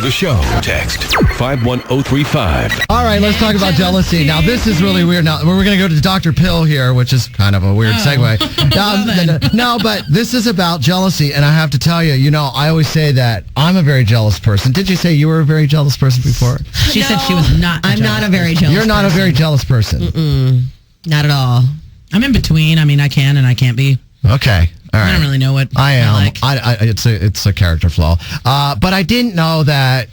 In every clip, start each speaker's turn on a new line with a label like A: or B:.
A: the show. Text 51035.
B: All right, let's talk about jealousy. Now, this is really weird. Now, we're going to go to Dr. Pill here, which is kind of a weird segue. No, but this is about jealousy, and I have to tell you, I always say that I'm a very jealous person. Did you say you were a very jealous person before?
C: She said she was not.
D: I'm not a very jealous
B: You're not a very jealous person.
D: Mm-mm. Not at all.
C: I'm in between. I mean, I can and I can't be.
B: Okay. All right.
C: I don't really know what
B: I am.
C: like.
B: It's a character flaw. But I didn't know that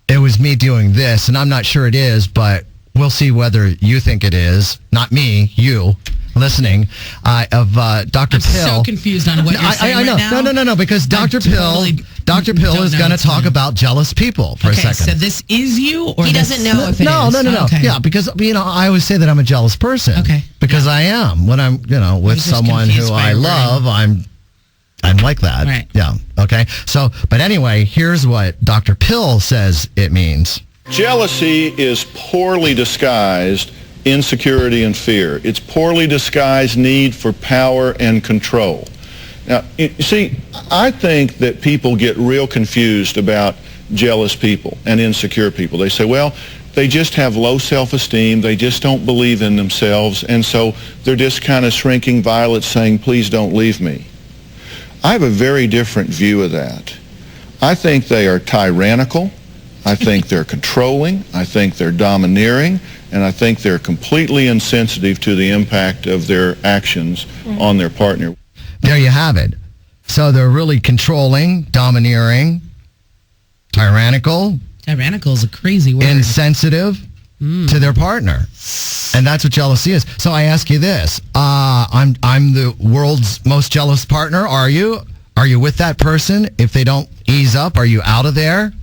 B: it was me doing this, and I'm not sure it is, but we'll see whether you think it is. Not me, you listening, of Dr. Pill.
C: I'm so confused on what you're saying
B: I know.
C: right now.
B: No, because Dr. Pill is going to talk about jealous people for a second.
C: So this is you, or
D: he doesn't know if it is.
B: No.
C: Okay.
B: Yeah, because I always say that I'm a jealous person.
C: Okay.
B: Because I am. When I'm with someone who I love, I'm like that.
C: Right.
B: Yeah. Okay. So, but anyway, here's what Dr. Pill says it means.
E: Jealousy is poorly disguised insecurity and fear. It's poorly disguised need for power and control. Now, you see, I think that people get real confused about jealous people and insecure people. They say, well, they just have low self-esteem, they just don't believe in themselves, and so they're just kind of shrinking violets saying, please don't leave me. I have a very different view of that. I think they are tyrannical, I think they're controlling, I think they're domineering, and I think they're completely insensitive to the impact of their actions on their partner.
B: There you have it. So they're really controlling, domineering, tyrannical.
C: Tyrannical is a crazy word.
B: Insensitive to their partner. And that's what jealousy is. So I ask you this. I'm the world's most jealous partner. Are you? Are you with that person? If they don't ease up, are you out of there?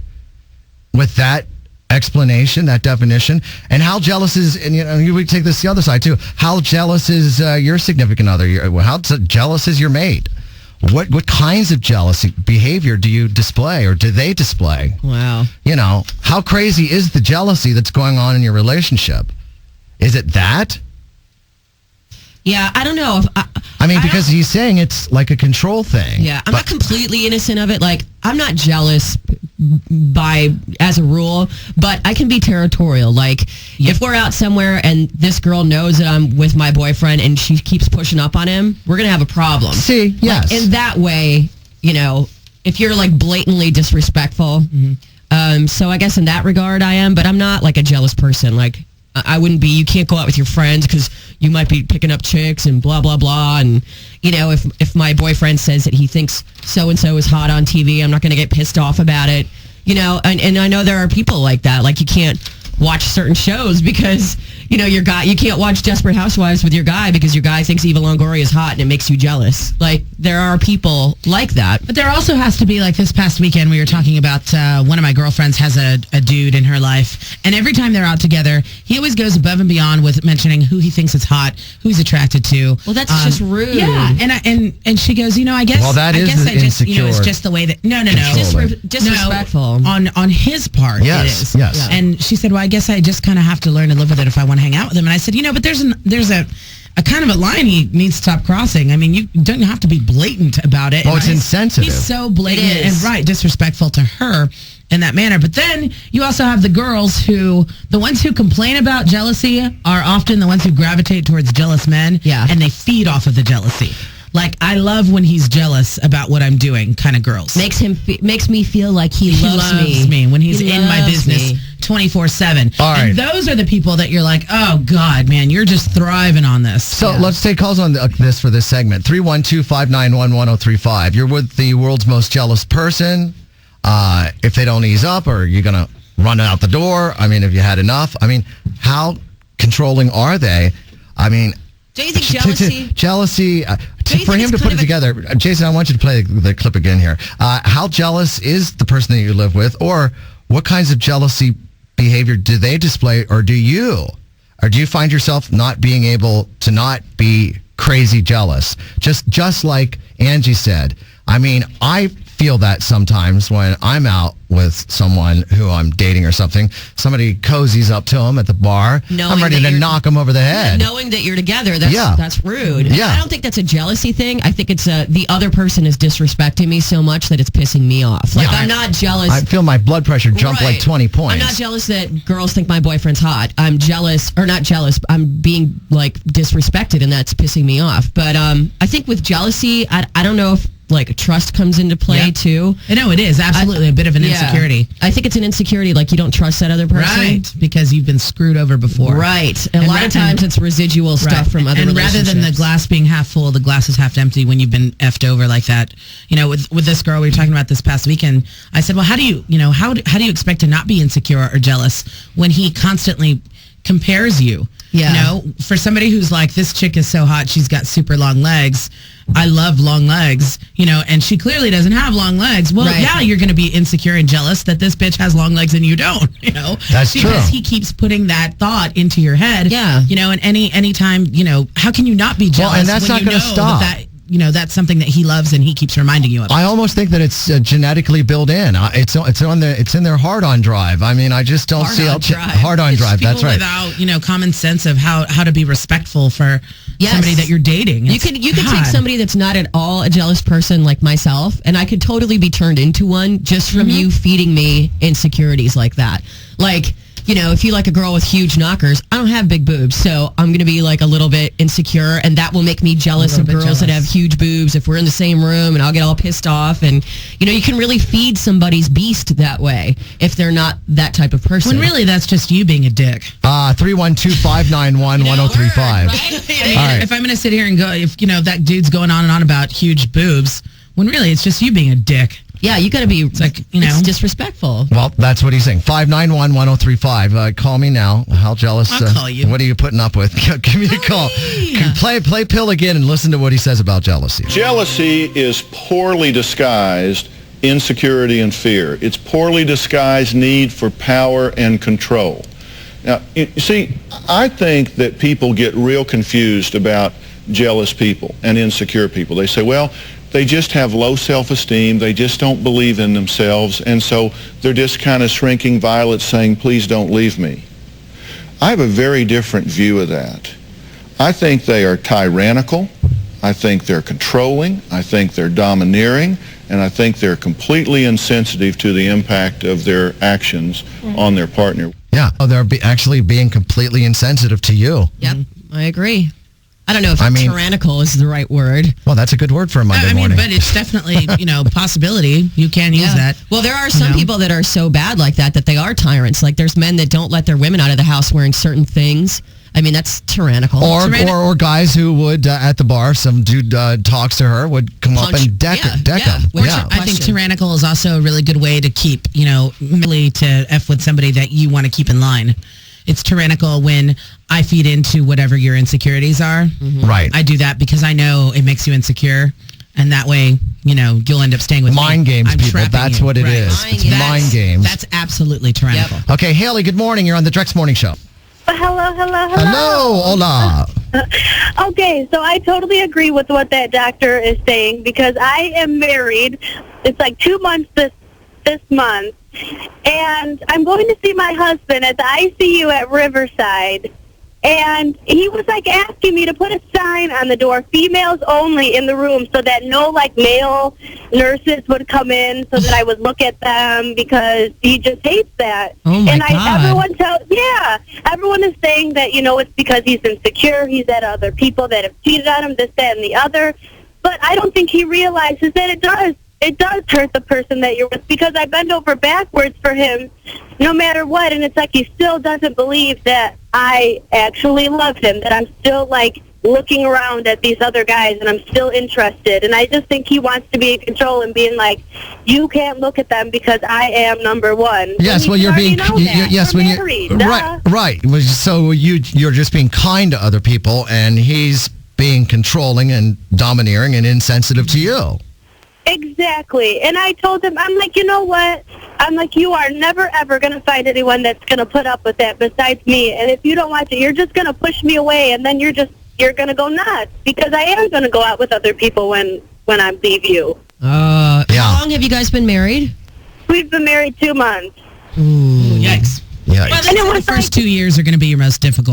B: With that explanation, that definition, and how jealous is, and you would take this the other side too. How jealous is your significant other? How jealous is your mate? What kinds of jealousy behavior do you display, or do they display?
D: Wow.
B: How crazy is the jealousy that's going on in your relationship? Is it that?
D: Yeah, I don't know.
B: Because he's saying it's like a control thing.
D: Yeah, I'm not completely innocent of it. Like, I'm not jealous as a rule, but I can be territorial. Like, if we're out somewhere and this girl knows that I'm with my boyfriend and she keeps pushing up on him, we're going to have a problem.
B: See, yes.
D: Like, in that way, if you're like blatantly disrespectful. Mm-hmm. So I guess in that regard I am, but I'm not like a jealous person. Like, I wouldn't be. You can't go out with your friends because you might be picking up chicks and blah, blah, blah. And, if my boyfriend says that he thinks so-and-so is hot on TV, I'm not going to get pissed off about it. And I know there are people like that. Like, you can't watch certain shows because, your guy, you can't watch Desperate Housewives with your guy because your guy thinks Eva Longoria is hot and it makes you jealous. Like, there are people like that.
C: But there also has to be, like this past weekend, we were talking about one of my girlfriends has a dude in her life, and every time they're out together, he always goes above and beyond with mentioning who he thinks is hot, who he's attracted to.
D: Well, that's just rude.
C: Yeah, and she goes, I guess.
B: Well, that is insecure.
C: It's just the way that. No.
D: Disrespectful.
C: No, on his part,
B: yes,
C: it is.
B: Yes.
C: And she said, well, I guess I just kind of have to learn to live with it if I want to hang out with him. And I said, but there's a kind of a line he needs to stop crossing. I mean, you don't have to be blatant about it.
B: Oh, it's insensitive.
C: He's so blatant and disrespectful to her in that manner. But then you also have the girls the ones who complain about jealousy are often the ones who gravitate towards jealous men.
D: Yeah.
C: And they feed off of the jealousy. Like, I love when he's jealous about what I'm doing kind of girls.
D: Makes me feel like he loves
C: me when he's in my business 24/7.
B: All right.
C: And those are the people that you're like, oh, God, man, you're just thriving on this.
B: So let's take calls on this for this segment. 312-591-1035. You're with the world's most jealous person. If they don't ease up, or you're going to run out the door. I mean, have you had enough? I mean, how controlling are they? I mean,
D: do you think
B: jealousy, for him to put it together, Jason, I want you to play the clip again here. How jealous is the person that you live with, or what kinds of jealousy behavior do they display, or do you? Or do you find yourself not being able to not be crazy jealous? Just like Angie said. I mean, I feel that sometimes when I'm out with someone who I'm dating or something. Somebody cozies up to them at the bar. I'm ready to knock them over the head.
D: Knowing that you're together, that's rude.
B: Yeah.
D: I don't think that's a jealousy thing. I think it's the other person is disrespecting me so much that it's pissing me off. Like, I'm not jealous.
B: I feel my blood pressure jump like 20 points.
D: I'm not jealous that girls think my boyfriend's hot. I'm jealous, or not jealous, I'm being, like, disrespected, and that's pissing me off. But I think with jealousy, I don't know if, like, trust comes into play, too.
C: No, it is absolutely a bit of an insecurity.
D: I think it's an insecurity, like, you don't trust that other person.
C: Right, because you've been screwed over before.
D: Right. And a lot of times it's residual stuff from other relationships.
C: And rather than the glass being half full, the glass is half empty when you've been effed over like that. You know, with this girl we were talking about this past weekend, I said, well, how do you expect to not be insecure or jealous when he constantly compares you?
D: Yeah.
C: You know, for somebody who's like, this chick is so hot, she's got super long legs. I love long legs, you know, and she clearly doesn't have long legs. Well, yeah, you're going to be insecure and jealous that this bitch has long legs and you don't, you know.
B: That's true.
C: Because he keeps putting that thought into your head.
D: Yeah.
C: You know, and anytime, you know, how can you not be jealous?
B: Well, and that's not going to stop.
C: You know, that's something that he loves and he keeps reminding you of.
B: I almost think that it's genetically built in. It's in their hard-on drive. I mean, I just don't see hard-on drive. That's right.
C: Without, you know, common sense of how to be respectful for somebody that you're dating.
D: You could take somebody that's not at all a jealous person like myself, and I could totally be turned into one just from you feeding me insecurities like that. Like, you know, if you like a girl with huge knockers, I don't have big boobs, so I'm going to be like a little bit insecure, and that will make me jealous of girls that have huge boobs if we're in the same room, and I'll get all pissed off. And, you know, you can really feed somebody's beast that way if they're not that type of person.
C: When really that's just you being a dick.
B: 312-591-1035.
C: Right? If I'm going to sit here and go, if, you know, that dude's going on and on about huge boobs, when really it's just you being a dick.
D: Yeah, you got to be, it's like, you know, it's disrespectful.
B: Well, that's what he's saying. 591-1035. Call me now. How jealous?
C: I'll call you.
B: What are you putting up with? Give me a call. Play Pill again and listen to what he says about jealousy.
E: Jealousy is poorly disguised insecurity and fear. It's poorly disguised need for power and control. Now, you see, I think that people get real confused about jealous people and insecure people. They say, well, they just have low self-esteem, they just don't believe in themselves, and so they're just kind of shrinking violets saying, please don't leave me. I have a very different view of that. I think they are tyrannical, I think they're controlling, I think they're domineering, and I think they're completely insensitive to the impact of their actions on their partner.
B: Yeah, they're actually being completely insensitive to you.
D: Yep, I agree. I don't know if tyrannical is the right word.
B: Well, that's a good word for a Monday morning.
C: But it's definitely, you know, possibility. You can use that.
D: Well, there are some people that are so bad like that they are tyrants. Like, there's men that don't let their women out of the house wearing certain things. I mean, that's tyrannical.
B: Or guys who would, at the bar, some dude talks to her, would come up and deck him.
C: I think tyrannical is also a really good way to keep, you know, really to F with somebody that you want to keep in line. It's tyrannical when I feed into whatever your insecurities are.
B: Mm-hmm. Right.
C: I do that because I know it makes you insecure. And that way, you know, you'll end up staying with
B: mind
C: me.
B: games, people. That's what it is. It's mind games.
C: That's absolutely tyrannical.
B: Yep. Okay, Haley, good morning. You're on the Drext Morning Show.
F: Hello.
B: Hello, hola.
F: Okay, so I totally agree with what that doctor is saying because I am married. It's like 2 months this month. And I'm going to see my husband at the ICU at Riverside. And he was like asking me to put a sign on the door, females only in the room, so that no like male nurses would come in so that I would look at them because he just hates that.
D: Oh my God.
F: Everyone is saying that, you know, it's because he's insecure, he's had other people that have cheated on him, this, that, and the other. But I don't think he realizes that it does. It does hurt the person that you're with because I bend over backwards for him no matter what, and it's like he still doesn't believe that I actually love him, that I'm still, like, looking around at these other guys and I'm still interested. And I just think he wants to be in control and being like, you can't look at them because I am number one.
B: Yes, well, you're being...
F: Yes, when you're...
B: Right. So you're just being kind to other people, and he's being controlling and domineering and insensitive to you.
F: Exactly. And I told him, I'm like, you know what? I'm like, you are never, ever going to find anyone that's going to put up with that besides me. And if you don't watch it, you're just going to push me away, and then you're going to go nuts because I am going to go out with other people when I leave you.
B: Yeah, Yeah.
D: How long have you guys been married?
F: We've been married 2 months.
C: Yikes.
B: Yeah.
C: Well, the first 2 years are going to be your most difficult.